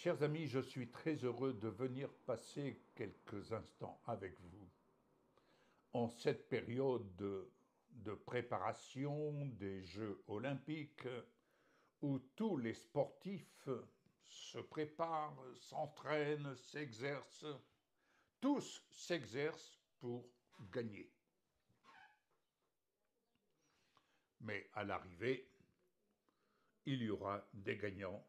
Chers amis, je suis très heureux de venir passer quelques instants avec vous en cette période de préparation des Jeux olympiques où tous les sportifs se préparent, s'entraînent, s'exercent. Tous s'exercent pour gagner. Mais à l'arrivée, il y aura des gagnants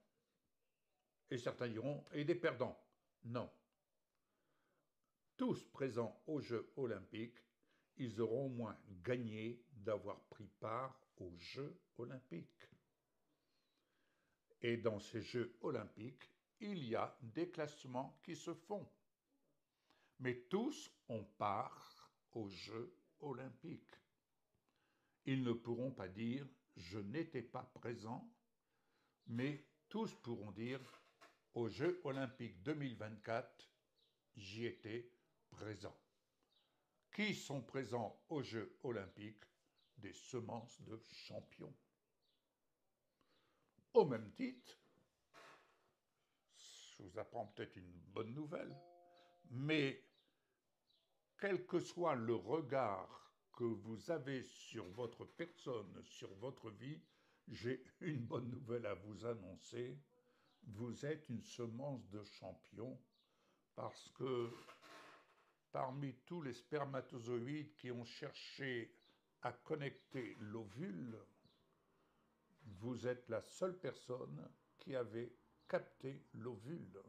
et certains diront et des perdants. Non. Tous présents aux Jeux olympiques, ils auront au moins gagné d'avoir pris part aux Jeux olympiques. Et dans ces Jeux olympiques, il y a des classements qui se font. Mais tous ont part aux Jeux olympiques. Ils ne pourront pas dire « je n'étais pas présent », mais tous pourront dire « aux Jeux olympiques 2024, j'y étais présent ». Qui sont présents aux Jeux olympiques? Des semences de champions. Au même titre, je vous apprends peut-être une bonne nouvelle, mais quel que soit le regard que vous avez sur votre personne, sur votre vie, j'ai une bonne nouvelle à vous annoncer. Vous êtes une semence de champion parce que parmi tous les spermatozoïdes qui ont cherché à connecter l'ovule, vous êtes la seule personne qui avait capté l'ovule.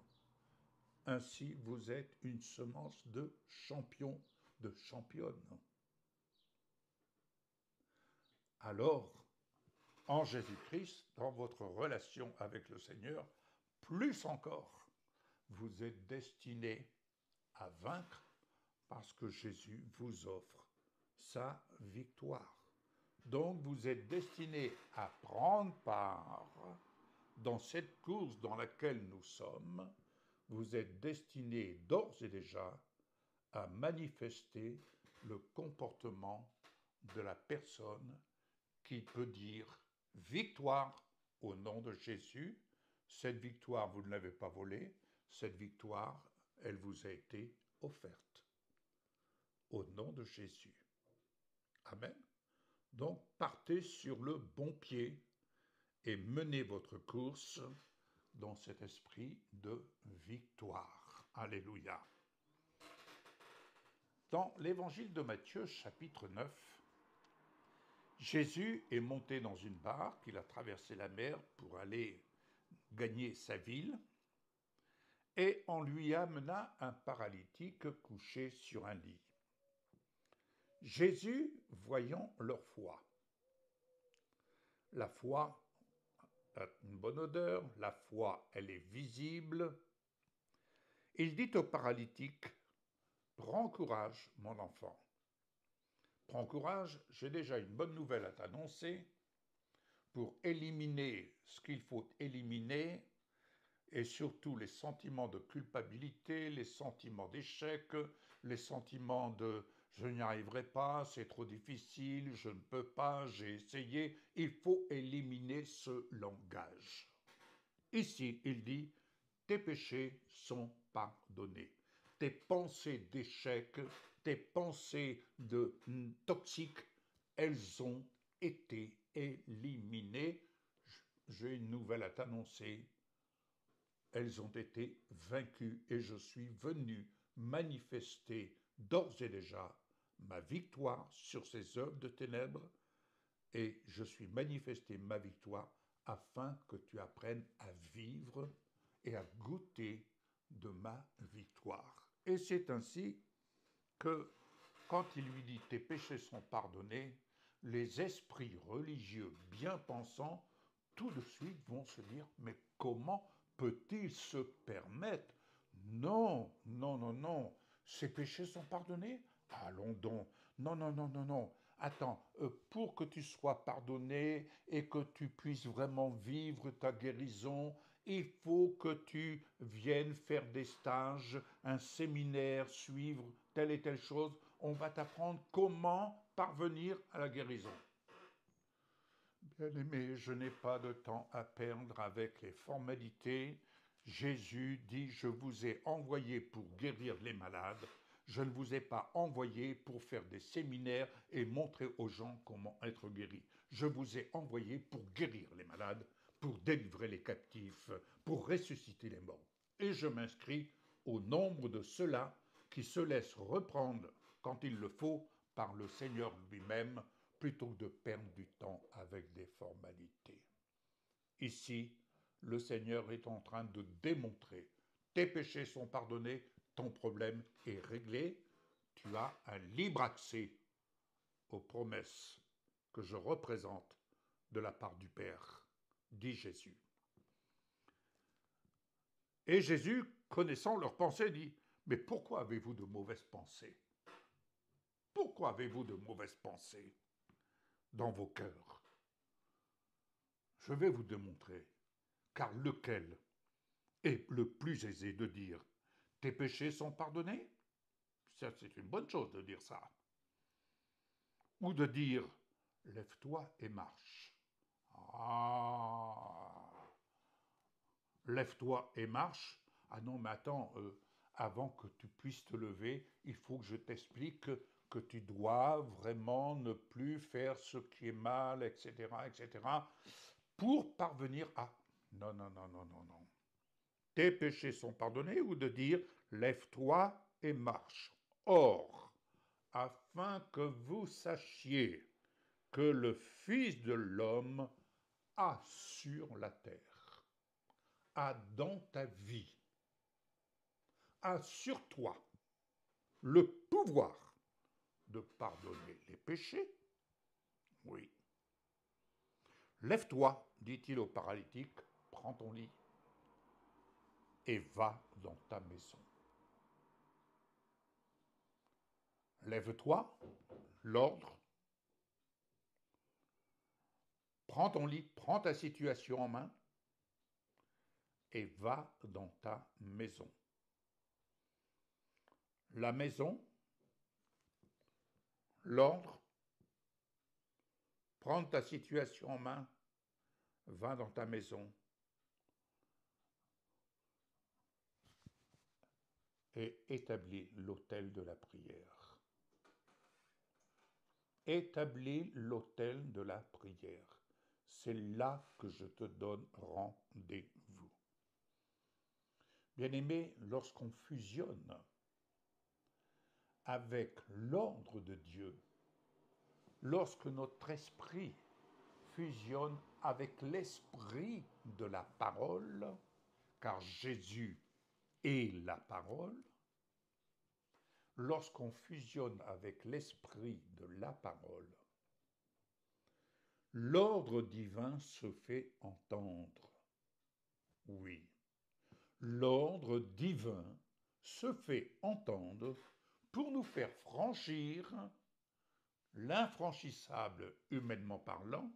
Ainsi, vous êtes une semence de champion, de championne. Alors, en Jésus-Christ, dans votre relation avec le Seigneur, plus encore, vous êtes destiné à vaincre parce que Jésus vous offre sa victoire. Donc vous êtes destiné à prendre part dans cette course dans laquelle nous sommes. Vous êtes destiné d'ores et déjà à manifester le comportement de la personne qui peut dire victoire au nom de Jésus. Cette victoire, vous ne l'avez pas volée. Cette victoire, elle vous a été offerte au nom de Jésus. Amen. Donc, partez sur le bon pied et menez votre course dans cet esprit de victoire. Alléluia. Dans l'évangile de Matthieu, chapitre 9, Jésus est monté dans une barque, il a traversé la mer pour aller gagner sa ville, et on lui amena un paralytique couché sur un lit. Jésus, voyant leur foi, la foi a une bonne odeur, la foi, elle est visible, il dit au paralytique, « Prends courage, mon enfant. Prends courage, j'ai déjà une bonne nouvelle à t'annoncer. Pour éliminer ce qu'il faut éliminer, et surtout les sentiments de culpabilité, les sentiments d'échec, les sentiments de « je n'y arriverai pas, c'est trop difficile, je ne peux pas, j'ai essayé », il faut éliminer ce langage. Ici, il dit « tes péchés sont pardonnés ». Tes pensées d'échec, tes pensées toxiques, elles ont été éliminées. J'ai une nouvelle à t'annoncer. Elles ont été vaincues et je suis venu manifester d'ores et déjà ma victoire sur ces œuvres de ténèbres et je suis manifesté ma victoire afin que tu apprennes à vivre et à goûter de ma victoire. Et c'est ainsi que, quand il lui dit « tes péchés sont pardonnés », les esprits religieux bien pensants, tout de suite vont se dire « mais comment peut-il se permettre? Non, non, non, non, ses péchés sont pardonnés? Allons donc, non, non, non, non, non. Attends, pour que tu sois pardonné et que tu puisses vraiment vivre ta guérison, il faut que tu viennes faire des stages, un séminaire, suivre telle et telle chose. On va t'apprendre comment parvenir à la guérison. Bien-aimé, je n'ai pas de temps à perdre avec les formalités. Jésus dit, je vous ai envoyé pour guérir les malades, je ne vous ai pas envoyé pour faire des séminaires et montrer aux gens comment être guéris. Je vous ai envoyé pour guérir les malades, pour délivrer les captifs, pour ressusciter les morts. Et je m'inscris au nombre de ceux-là qui se laissent reprendre quand il le faut par le Seigneur lui-même, plutôt que de perdre du temps avec des formalités. Ici, le Seigneur est en train de démontrer, tes péchés sont pardonnés, ton problème est réglé, tu as un libre accès aux promesses que je représente de la part du Père, dit Jésus. Et Jésus, connaissant leurs pensées, dit, mais pourquoi avez-vous de mauvaises pensées? Pourquoi avez-vous de mauvaises pensées dans vos cœurs? Je vais vous démontrer, car lequel est le plus aisé de dire « tes péchés sont pardonnés » Ça, c'est une bonne chose de dire ça. Ou de dire « lève-toi et marche ». Ah, lève-toi et marche. Ah non, mais attends, avant que tu puisses te lever, il faut que je t'explique que tu dois vraiment ne plus faire ce qui est mal, etc., etc., pour parvenir à... Non, non, non, non, non, non. Tes péchés sont pardonnés, ou de dire lève-toi et marche. Or, afin que vous sachiez que le Fils de l'homme a sur la terre, a dans ta vie, a sur toi le pouvoir de pardonner les péchés. Oui. Lève-toi, dit-il au paralytique, prends ton lit et va dans ta maison. Lève-toi, l'ordre. Prends ton lit, prends ta situation en main et va dans ta maison. La maison, l'ordre, prends ta situation en main, va dans ta maison et établis l'autel de la prière. Établis l'autel de la prière. C'est là que je te donne rendez-vous. Bien-aimés, lorsqu'on fusionne avec l'ordre de Dieu, lorsque notre esprit fusionne avec l'esprit de la parole, car Jésus est la parole, lorsqu'on fusionne avec l'esprit de la parole, l'ordre divin se fait entendre. Oui, l'ordre divin se fait entendre pour nous faire franchir l'infranchissable humainement parlant,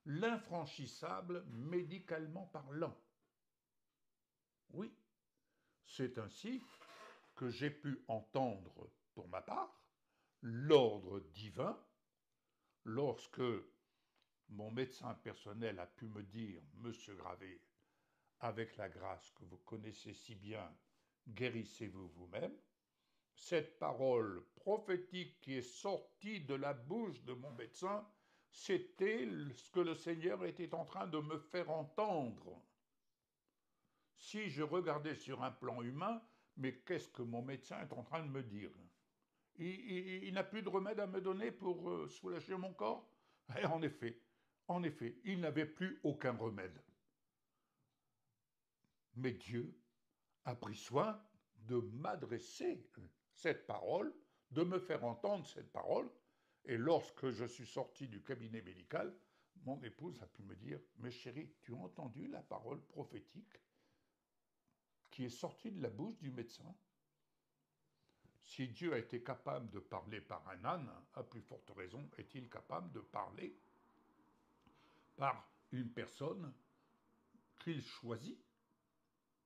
l'infranchissable médicalement parlant. Oui, c'est ainsi que j'ai pu entendre, pour ma part, l'ordre divin lorsque mon médecin personnel a pu me dire « Monsieur Gravé, avec la grâce que vous connaissez si bien, guérissez-vous vous-même ». Cette parole prophétique qui est sortie de la bouche de mon médecin, c'était ce que le Seigneur était en train de me faire entendre. Si je regardais sur un plan humain, mais qu'est-ce que mon médecin est en train de me dire? Il n'a plus de remède à me donner pour soulager mon corps? Et en effet, il n'avait plus aucun remède. Mais Dieu a pris soin de m'adresser cette parole, de me faire entendre cette parole. Et lorsque je suis sorti du cabinet médical, mon épouse a pu me dire « Mais chérie, tu as entendu la parole prophétique qui est sortie de la bouche du médecin ?» Si Dieu a été capable de parler par un âne, à plus forte raison est-il capable de parler par une personne qu'il choisit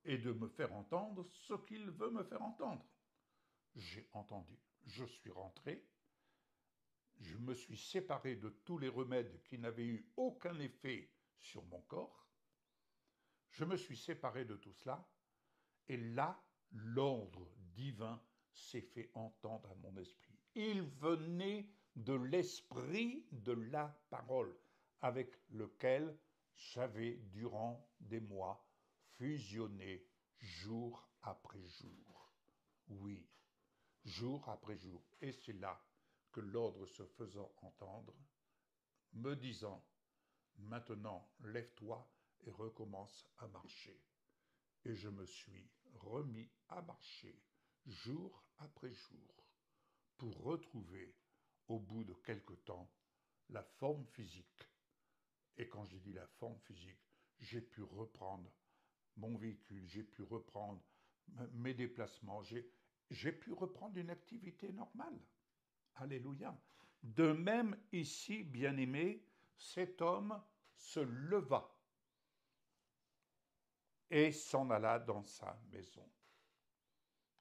et de me faire entendre ce qu'il veut me faire entendre. J'ai entendu, je suis rentré, je me suis séparé de tous les remèdes qui n'avaient eu aucun effet sur mon corps, je me suis séparé de tout cela Et là, l'ordre divin s'est fait entendre à mon esprit. Il venait de l'esprit de la parole, avec lequel j'avais, durant des mois, fusionné jour après jour. Oui, jour après jour. Et c'est là que l'ordre se faisant entendre, me disant, maintenant, lève-toi et recommence à marcher. Et je me suis remis à marcher jour après jour pour retrouver, au bout de quelque temps, la forme physique. Et quand j'ai dit la forme physique, j'ai pu reprendre mon véhicule, j'ai pu reprendre mes déplacements, j'ai pu reprendre une activité normale. Alléluia. De même, ici, bien-aimé, cet homme se leva et s'en alla dans sa maison.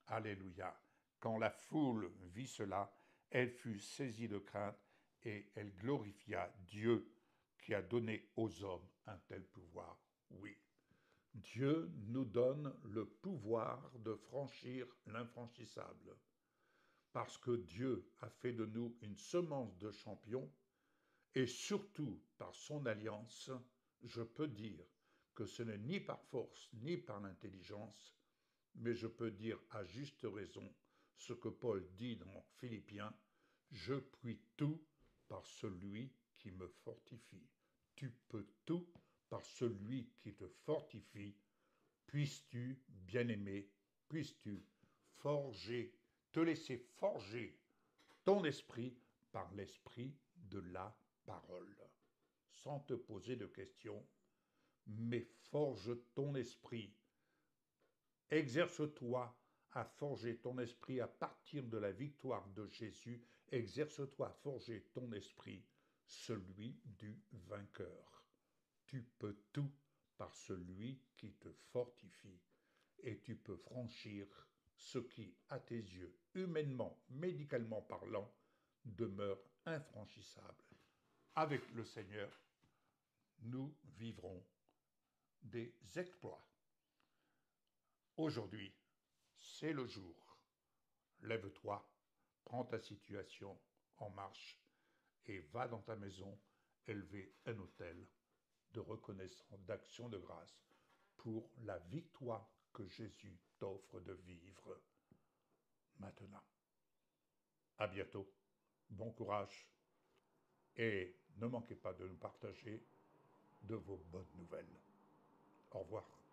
Alléluia. Quand la foule vit cela, elle fut saisie de crainte et elle glorifia Dieu qui a donné aux hommes un tel pouvoir. Oui, Dieu nous donne le pouvoir de franchir l'infranchissable. Parce que Dieu a fait de nous une semence de champions, et surtout par son alliance, je peux dire que ce n'est ni par force ni par l'intelligence, mais je peux dire à juste raison ce que Paul dit dans Philippiens, je puis tout par celui qui me fortifie. Tu peux tout par celui qui te fortifie. Puisses-tu, bien-aimé, puisses-tu forger, te laisser forger ton esprit par l'esprit de la parole, sans te poser de questions, mais forge ton esprit. Exerce-toi à forger ton esprit à partir de la victoire de Jésus. Exerce-toi à forger ton esprit, celui du vainqueur. Tu peux tout par celui qui te fortifie. Et tu peux franchir ce qui, à tes yeux, humainement, médicalement parlant, demeure infranchissable. Avec le Seigneur, nous vivrons des exploits. Aujourd'hui, c'est le jour. Lève-toi, prends ta situation en marche et va dans ta maison élever un autel de reconnaissance, d'action de grâce pour la victoire que Jésus t'offre de vivre maintenant. À bientôt, bon courage et ne manquez pas de nous partager de vos bonnes nouvelles. Au revoir.